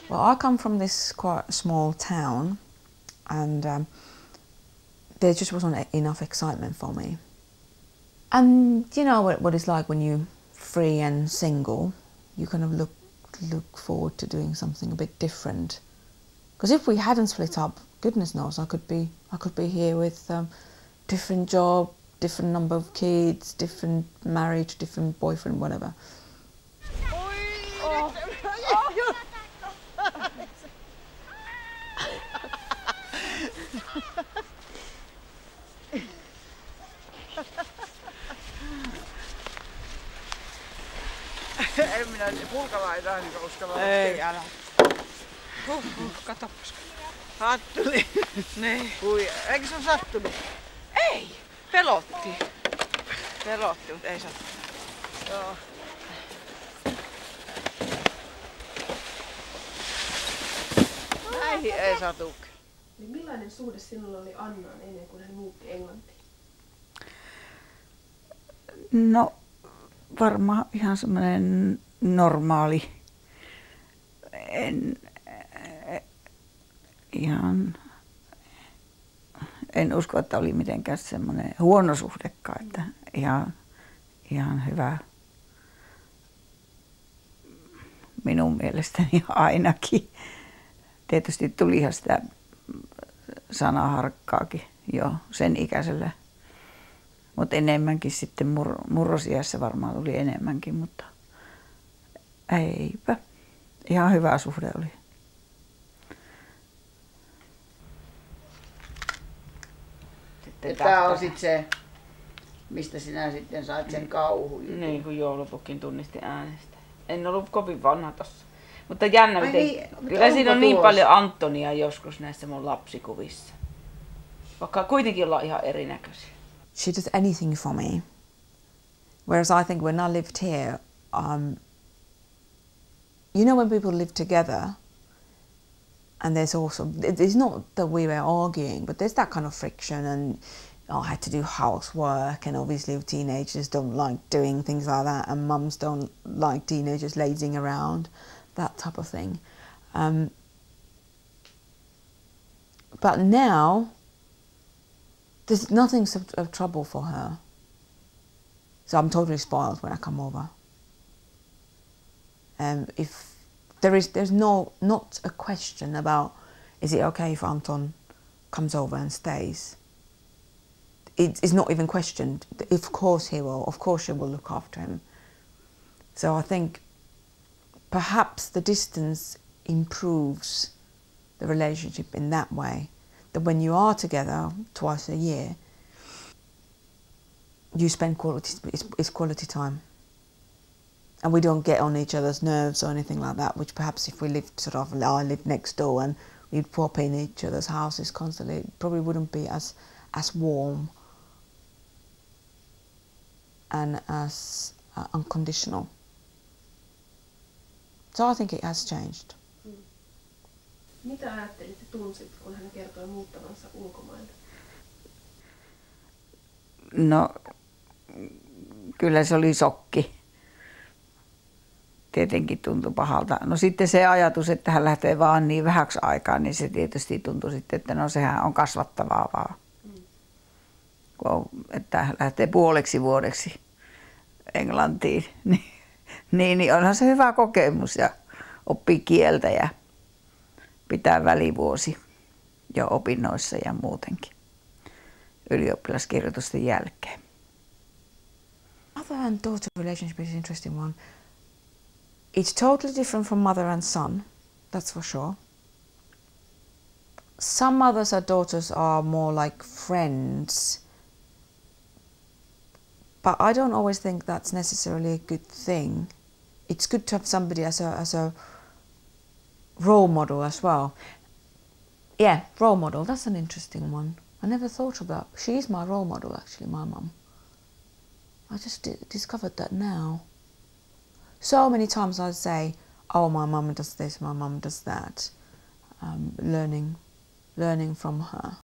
Well, I come from this quite small town, and there just wasn't enough excitement for me. And you know what it's like when you're free and single, you kind of look forward to doing something a bit different. Because if we hadn't split up, goodness knows, I could be here with different job, different number of kids, different marriage, different boyfriend, whatever. En minä pulkalla ei taas uskalla. Ei, älä. Katoppas. Sattuli. Niin. Hui, eikö se ole sattunut? Ei, pelotti. Pelotti, mutta ei sattunut. Joo. Näihin ei satu. Niin millainen suhde sinulla oli Annaan ennen kuin hän muutti Englantiin? No varmaan ihan semmoinen normaali. En usko, että oli mitenkään semmoinen huono suhdekaan, että ihan hyvä. Minun mielestäni ainakin. Tietysti tulihan sitä sanaharkkaakin jo sen ikäisellä. Mutta enemmänkin sitten murrosiässä varmaan tuli enemmänkin, mutta eipä. Ihan hyvä suhde oli. Tämä on sitten se, mistä sinä sitten sait sen kauhun. Niin, kun joulupukin tunnisti äänestä. En ollut kovin vanha tossa. Mutta jännä, miten, niin, kyllä siinä on niin paljon Antonia joskus näissä mun lapsikuvissa. Vaikka kuitenkin ollaan ihan erinäköisiä. She does anything for me. Whereas I think when I lived here, you know when people live together, and it's not that we were arguing, but there's that kind of friction, and I had to do housework, and obviously teenagers don't like doing things like that, and mums don't like teenagers lazing around, that type of thing. But now, there's nothing of trouble for her. So I'm totally spoiled when I come over. If there's not a question about, is it okay if Anton comes over and stays? It's not even questioned. Of course he will. Of course she will look after him. So I think perhaps the distance improves the relationship in that way. That when you are together twice a year, you spend it's quality time. And we don't get on each other's nerves or anything like that, which perhaps if we lived I lived next door and we'd pop in each other's houses constantly, it probably wouldn't be as warm and as unconditional. So I think it has changed. Mitä ajattelit ja tunsit, kun hän kertoi muuttavansa ulkomaille? No, kyllä se oli shokki. Tietenkin tuntui pahalta. No sitten se ajatus, että hän lähtee vaan niin vähäksi aikaa, niin se tietysti tuntui sitten, että no sehän on kasvattavaa vaan. Että lähtee puoleksi vuodeksi Englantiin, niin onhan se hyvä kokemus ja oppii kieltä ja pitää välivuosi jo opinnoissa ja muutenkin ylioppilaskirjoitusten jälkeen. Mother and daughter relationship is an interesting one. It's totally different from mother and son, that's for sure. Some mothers and daughters are more like friends, but I don't always think that's necessarily a good thing. It's good to have somebody as a role model as well. Yeah, role model, that's an interesting one. I never thought of that. She's my role model actually, my mum. I just discovered that now. So many times I say, oh, my mum does this, my mum does that. Learning from her.